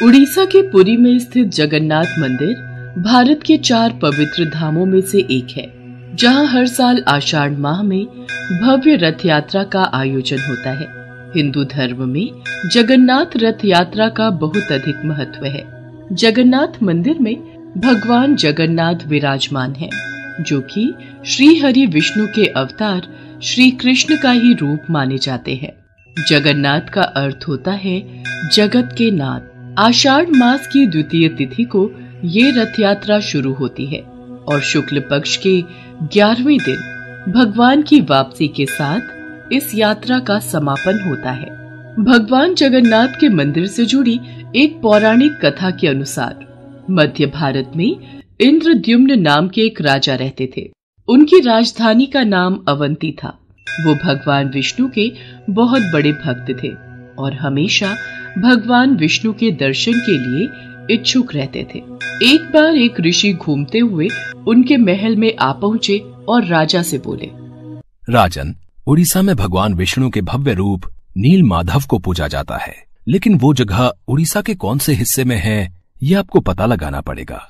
उड़ीसा के पुरी में स्थित जगन्नाथ मंदिर भारत के 4 पवित्र धामों में से एक है, जहां हर साल आषाढ़ माह में भव्य रथ यात्रा का आयोजन होता है। हिंदू धर्म में जगन्नाथ रथ यात्रा का बहुत अधिक महत्व है। जगन्नाथ मंदिर में भगवान जगन्नाथ विराजमान हैं, जो कि श्री हरि विष्णु के अवतार श्री कृष्ण का ही रूप माने जाते हैं। जगन्नाथ का अर्थ होता है जगत के नाथ। आषाढ़ मास की द्वितीय तिथि को ये रथ यात्रा शुरू होती है और शुक्ल पक्ष के 11वें दिन भगवान की वापसी के साथ इस यात्रा का समापन होता है। भगवान जगन्नाथ के मंदिर से जुड़ी एक पौराणिक कथा के अनुसार मध्य भारत में इंद्रद्युम्न नाम के एक राजा रहते थे। उनकी राजधानी का नाम अवंती था। वो भगवान विष्णु के बहुत बड़े भक्त थे और हमेशा भगवान विष्णु के दर्शन के लिए इच्छुक रहते थे। एक बार एक ऋषि घूमते हुए उनके महल में आ पहुँचे और राजा से बोले, राजन, उड़ीसा में भगवान विष्णु के भव्य रूप नील माधव को पूजा जाता है, लेकिन वो जगह उड़ीसा के कौन से हिस्से में है, ये आपको पता लगाना पड़ेगा।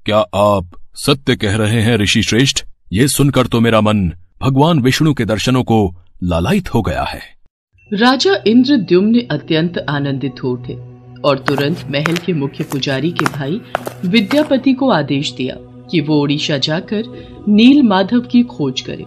क्या आप सत्य कह रहे हैं ऋषि श्रेष्ठ? ये सुनकर तो मेरा मन भगवान विष्णु के दर्शनों को लालायित हो गया है। राजा इंद्रद्युम्न अत्यंत आनंदित हो उठे और तुरंत महल के मुख्य पुजारी के भाई विद्यापति को आदेश दिया कि वो उड़ीसा जाकर नील माधव की खोज करे।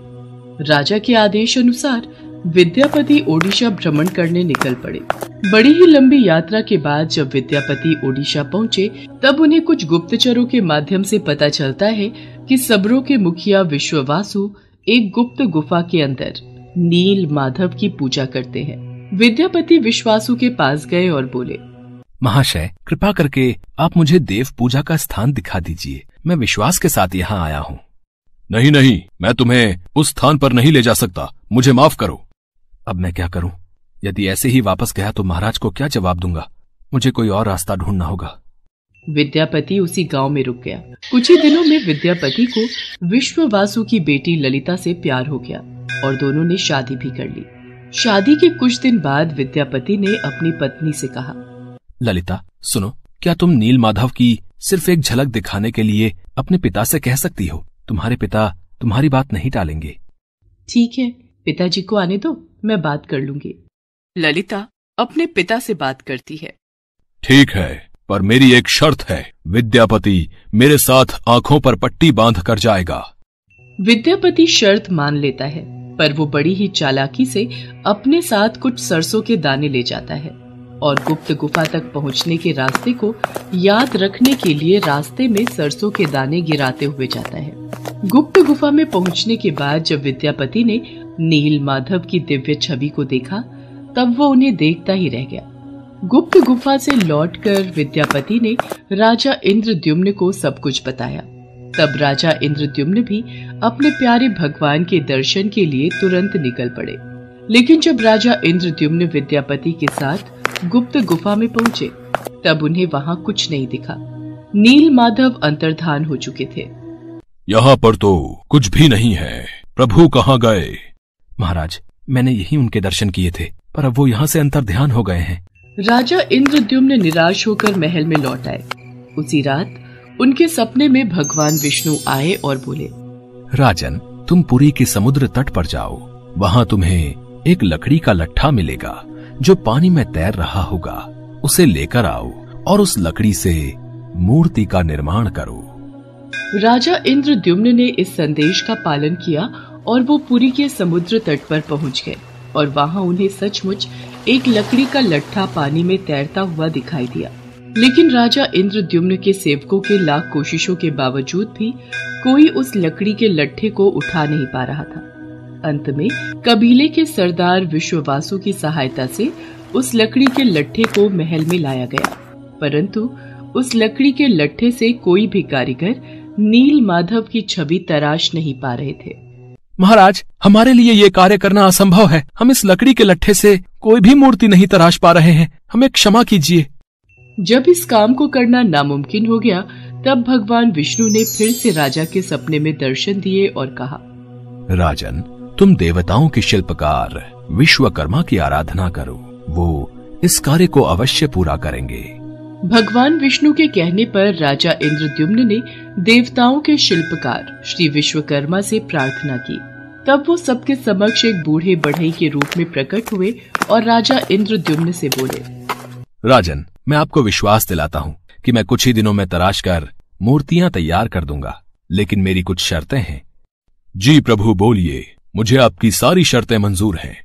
राजा के आदेश अनुसार विद्यापति ओडिशा भ्रमण करने निकल पड़े। बड़ी ही लंबी यात्रा के बाद जब विद्यापति ओडिशा पहुंचे, तब उन्हें कुछ गुप्तचरों के माध्यम से पता चलता है कि सबरों के मुखिया विश्ववासु एक गुप्त गुफा के अंदर नील माधव की पूजा करते हैं। विद्यापति विश्वासु के पास गए और बोले, महाशय, कृपा करके आप मुझे देव पूजा का स्थान दिखा दीजिए। मैं विश्वास के साथ यहाँ आया हूँ। नहीं नहीं, मैं तुम्हें उस स्थान पर नहीं ले जा सकता, मुझे माफ करो। अब मैं क्या करूं? यदि ऐसे ही वापस गया तो महाराज को क्या जवाब दूंगा? मुझे कोई और रास्ता ढूंढना होगा। विद्यापति उसी गांव में रुक गया। कुछ ही दिनों में विद्यापति को विश्ववासु की बेटी ललिता से प्यार हो गया और दोनों ने शादी भी कर ली। शादी के कुछ दिन बाद विद्यापति ने अपनी पत्नी से कहा, ललिता, सुनो, क्या तुम नील माधव की सिर्फ एक झलक दिखाने के लिए अपने पिता से कह सकती हो? तुम्हारे पिता तुम्हारी बात नहीं टालेंगे। ठीक है, पिताजी को आने दो, मैं बात कर लूंगी। ललिता अपने पिता से बात करती है। ठीक है, पर मेरी एक शर्त है। विद्यापति मेरे साथ आंखों पर पट्टी बांध कर जाएगा। विद्यापति शर्त मान लेता है, पर वो बड़ी ही चालाकी से अपने साथ कुछ सरसों के दाने ले जाता है और गुप्त गुफा तक पहुंचने के रास्ते को याद रखने के लिए रास्ते में सरसों के दाने गिराते हुए जाता है। गुप्त गुफा में पहुंचने के बाद जब विद्यापति ने नील माधव की दिव्य छवि को देखा, तब वो उन्हें देखता ही रह गया। गुप्त गुफा से लौटकर विद्यापति ने राजा इंद्रद्युम्न को सब कुछ बताया। तब राजा इंद्रद्युम्न भी अपने प्यारे भगवान के दर्शन के लिए तुरंत निकल पड़े। लेकिन जब राजा इंद्रद्युम्न विद्यापति के साथ गुप्त गुफा में पहुंचे, तब उन्हें वहां कुछ नहीं दिखा। नील माधव अंतर्धान हो चुके थे। यहाँ पर तो कुछ भी नहीं है। प्रभु कहाँ गए? महाराज, मैंने यही उनके दर्शन किए थे, पर अब वो यहाँ से अंतर्ध्यान हो गए हैं। राजा इंद्रद्युम्न निराश होकर महल में लौट आए। उसी रात उनके सपने में भगवान विष्णु आए और बोले, राजन, तुम पुरी के समुद्र तट पर जाओ। वहाँ तुम्हें एक लकड़ी का लट्ठा मिलेगा जो पानी में तैर रहा होगा। उसे लेकर आओ और उस लकड़ी से मूर्ति का निर्माण करो। राजा इंद्रद्युम्न ने इस संदेश का पालन किया और वो पुरी के समुद्र तट पर पहुंच गए और वहां उन्हें सचमुच एक लकड़ी का लट्ठा पानी में तैरता हुआ दिखाई दिया। लेकिन राजा इंद्रद्युम्न के सेवकों के लाख कोशिशों के बावजूद भी कोई उस लकड़ी के लट्ठे को उठा नहीं पा रहा था। अंत में कबीले के सरदार विश्ववासु की सहायता से उस लकड़ी के लट्ठे को महल में लाया गया, परंतु उस लकड़ी के लट्ठे से कोई भी कारीगर नील माधव की छवि तराश नहीं पा रहे थे। महाराज, हमारे लिए ये कार्य करना असंभव है। हम इस लकड़ी के लट्ठे से कोई भी मूर्ति नहीं तराश पा रहे हैं। हमें क्षमा कीजिए। जब इस काम को करना नामुमकिन हो गया, तब भगवान विष्णु ने फिर से राजा के सपने में दर्शन दिए और कहा, राजन, तुम देवताओं के शिल्पकार विश्वकर्मा की आराधना करो। वो इस कार्य को अवश्य पूरा करेंगे। भगवान विष्णु के कहने पर राजा इंद्रद्युम्न ने देवताओं के शिल्पकार श्री विश्वकर्मा से प्रार्थना की। तब वो सबके समक्ष एक बूढ़े बढ़ई के रूप में प्रकट हुए और राजा इंद्रद्युम्न से बोले, राजन, मैं आपको विश्वास दिलाता हूँ कि मैं कुछ ही दिनों में तराश कर मूर्तियां तैयार कर दूंगा, लेकिन मेरी कुछ शर्तें हैं। जी प्रभु, बोलिए, मुझे आपकी सारी शर्तें मंजूर हैं।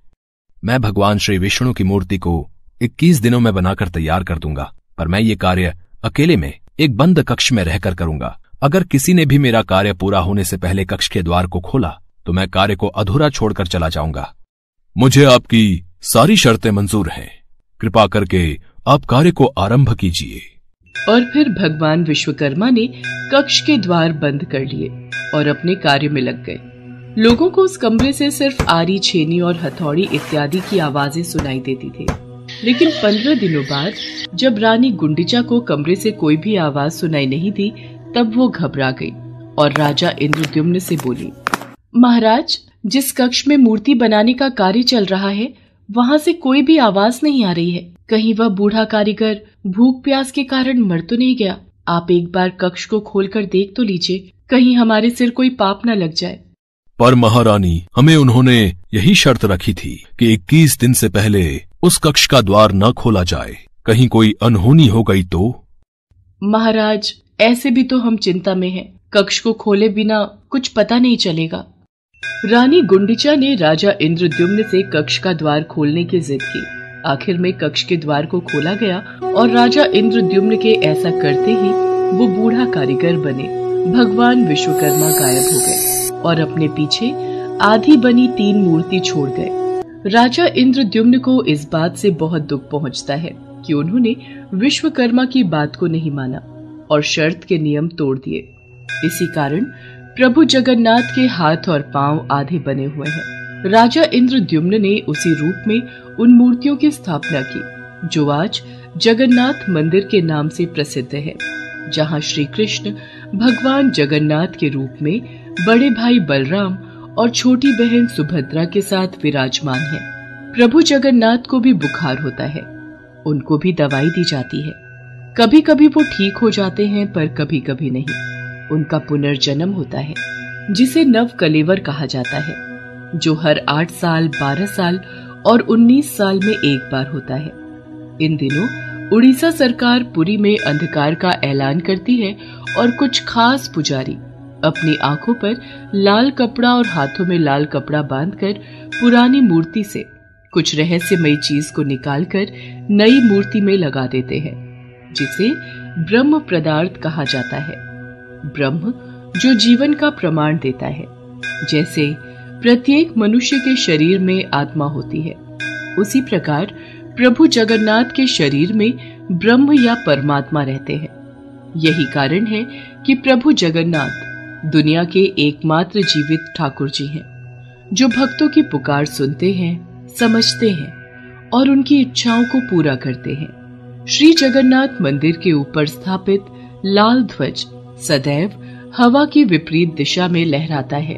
मैं भगवान श्री विष्णु की मूर्ति को 21 दिनों में बनाकर तैयार कर दूंगा, पर मैं ये कार्य अकेले में एक बंद कक्ष में रहकर करूंगा। अगर किसी ने भी मेरा कार्य पूरा होने से पहले कक्ष के द्वार को खोला तो मैं कार्य को अधूरा छोड़कर चला जाऊंगा। मुझे आपकी सारी शर्तें मंजूर हैं। कृपा करके आप कार्य को आरंभ कीजिए। और फिर भगवान विश्वकर्मा ने कक्ष के द्वार बंद कर लिए और अपने कार्य में लग गए। लोगों को उस कमरे से सिर्फ आरी, छेनी और हथौड़ी इत्यादि की आवाजें सुनाई देती थी। लेकिन 15 दिनों बाद जब रानी गुंडिचा को कमरे से कोई भी आवाज सुनाई नहीं दी, तब वो घबरा गई और राजा इंद्रद्युम्न से बोली, महाराज, जिस कक्ष में मूर्ति बनाने का कार्य चल रहा है वहाँ से कोई भी आवाज नहीं आ रही है। कहीं वह बूढ़ा कारीगर भूख प्यास के कारण मर तो नहीं गया? आप एक बार कक्ष को खोलकर देख तो लीजिए, कहीं हमारे सिर कोई पाप न लग जाए। पर महारानी, हमें उन्होंने यही शर्त रखी थी कि 21 दिन से पहले उस कक्ष का द्वार न खोला जाए। कहीं कोई अनहोनी हो गई तो? महाराज, ऐसे भी तो हम चिंता में हैं। कक्ष को खोले बिना कुछ पता नहीं चलेगा। रानी गुंडिचा ने राजा इंद्रद्युम्न से कक्ष का द्वार खोलने की जिद की। आखिर में कक्ष के द्वार को खोला गया और राजा इंद्रद्युम्न के ऐसा करते ही वो बूढ़ा कारीगर बने भगवान विश्वकर्मा गायब हो गए और अपने पीछे आधी बनी 3 मूर्ति छोड़ गए। राजा इंद्रद्युम्न को इस बात से बहुत दुख पहुंचता है कि उन्होंने विश्वकर्मा की बात को नहीं माना और शर्त के नियम तोड़ दिए। इसी कारण प्रभु जगन्नाथ के हाथ और पांव आधे बने हुए हैं। राजा इंद्रद्युम्न ने उसी रूप में उन मूर्तियों की स्थापना की जो आज जगन्नाथ मंदिर के नाम से प्रसिद्ध है, जहां श्री कृष्ण भगवान जगन्नाथ के रूप में बड़े भाई बलराम और छोटी बहन सुभद्रा के साथ विराजमान है। प्रभु जगन्नाथ को भी बुखार होता है, उनको भी दवाई दी जाती है। कभी कभी वो ठीक हो जाते हैं, पर कभी कभी नहीं। उनका पुनर्जन्म होता है जिसे नव कलेवर कहा जाता है, जो हर 8 साल, 12 साल और 19 साल में एक बार होता है। इन दिनों उड़ीसा सरकार पुरी में अंधकार का ऐलान करती है और कुछ खास पुजारी अपनी आंखों पर लाल कपड़ा और हाथों में लाल कपड़ा बांधकर पुरानी मूर्ति से कुछ रहस्यमयी चीज को निकालकर नई मूर्ति में लगा देते हैं, जिसे ब्रह्म पदार्थ कहा जाता है। ब्रह्म जो जीवन का प्रमाण देता है। जैसे प्रत्येक मनुष्य के शरीर में आत्मा होती है, उसी प्रकार प्रभु जगन्नाथ के शरीर में ब्रह्म या परमात्मा रहते हैं। यही कारण है कि प्रभु जगन्नाथ दुनिया के एकमात्र जीवित ठाकुर जी हैं, जो भक्तों की पुकार सुनते हैं, समझते हैं और उनकी इच्छाओं को पूरा करते हैं। श्री जगन्नाथ मंदिर के ऊपर स्थापित लाल ध्वज सदैव हवा की विपरीत दिशा में लहराता है।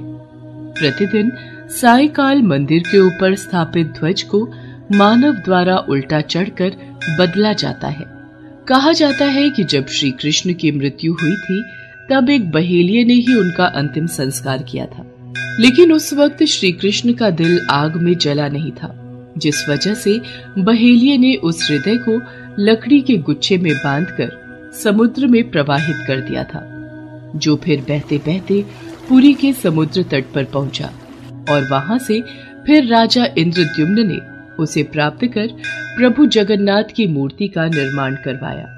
प्रतिदिन सायकाल मंदिर के ऊपर स्थापित ध्वज को मानव द्वारा उल्टा चढ़कर बदला जाता है। कहा जाता है कि जब श्री कृष्ण की मृत्यु हुई थी, तब एक बहेलिये ने ही उनका अंतिम संस्कार किया था, लेकिन उस वक्त श्री कृष्ण का दिल आग में जला नहीं था, जिस वजह से बहेलिये ने उस हृदय को लकड़ी के गुच्छे में बांधकर समुद्र में प्रवाहित कर दिया था, जो फिर बहते बहते पुरी के समुद्र तट पर पहुंचा और वहां से फिर राजा इंद्रद्युम्न ने उसे प्राप्त कर प्रभु जगन्नाथ की मूर्ति का निर्माण करवाया।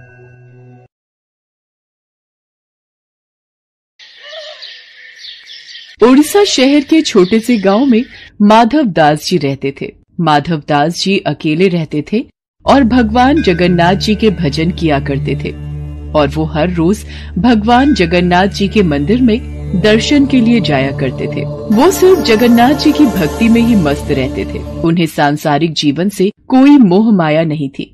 उड़ीसा शहर के छोटे से गांव में माधव दास जी रहते थे। माधव दास जी अकेले रहते थे और भगवान जगन्नाथ जी के भजन किया करते थे, और वो हर रोज भगवान जगन्नाथ जी के मंदिर में दर्शन के लिए जाया करते थे। वो सिर्फ जगन्नाथ जी की भक्ति में ही मस्त रहते थे। उन्हें सांसारिक जीवन से कोई मोह माया नहीं थी।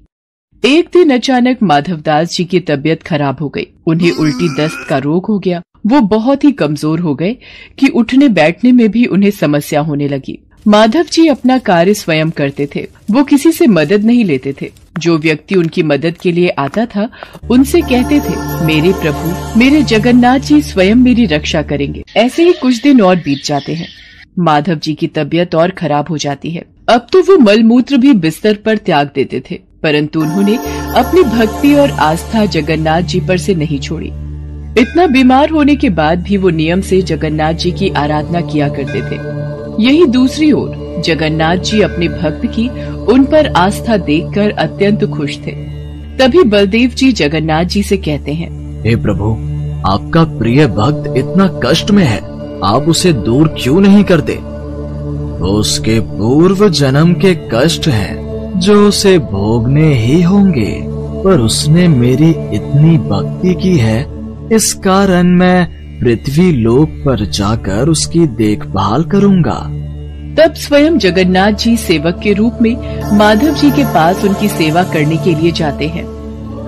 एक दिन अचानक माधवदास जी की तबीयत खराब हो गई। उन्हें उल्टी दस्त का रोग हो गया। वो बहुत ही कमजोर हो गए कि उठने बैठने में भी उन्हें समस्या होने लगी। माधव जी अपना कार्य स्वयं करते थे। वो किसी से मदद नहीं लेते थे। जो व्यक्ति उनकी मदद के लिए आता था उनसे कहते थे, मेरे प्रभु, मेरे जगन्नाथ जी स्वयं मेरी रक्षा करेंगे। ऐसे ही कुछ दिन और बीत जाते हैं। माधव जी की तबीयत और खराब हो जाती है। अब तो वो मलमूत्र भी बिस्तर पर त्याग देते थे, परंतु उन्होंने अपनी भक्ति और आस्था जगन्नाथ जी पर से नहीं छोड़ी। इतना बीमार होने के बाद भी वो नियम से जगन्नाथ जी की आराधना किया करते थे। यही दूसरी ओर जगन्नाथ जी अपने भक्त की उन पर आस्था देखकर अत्यंत खुश थे। तभी बलदेव जी जगन्नाथ जी से कहते हैं, हे प्रभु, आपका प्रिय भक्त इतना कष्ट में है, आप उसे दूर क्यों नहीं करते? उसके पूर्व जन्म के कष्ट हैं जो उसे भोगने ही होंगे, पर उसने मेरी इतनी भक्ति की है, इस कारण मैं पृथ्वी लोक पर जाकर उसकी देखभाल करूंगा। तब स्वयं जगन्नाथ जी सेवक के रूप में माधव जी के पास उनकी सेवा करने के लिए जाते हैं।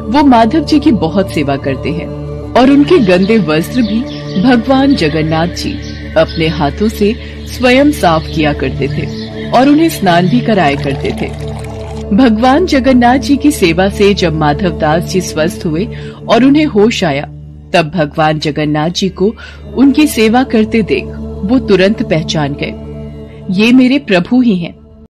वो माधव जी की बहुत सेवा करते हैं और उनके गंदे वस्त्र भी भगवान जगन्नाथ जी अपने हाथों से स्वयं साफ किया करते थे और उन्हें स्नान भी कराया करते थे। भगवान जगन्नाथ जी की सेवा से जब माधव दास जी स्वस्थ हुए और उन्हें होश आया, तब भगवान जगन्नाथ जी को उनकी सेवा करते देख वो तुरंत पहचान गए, ये मेरे प्रभु ही हैं।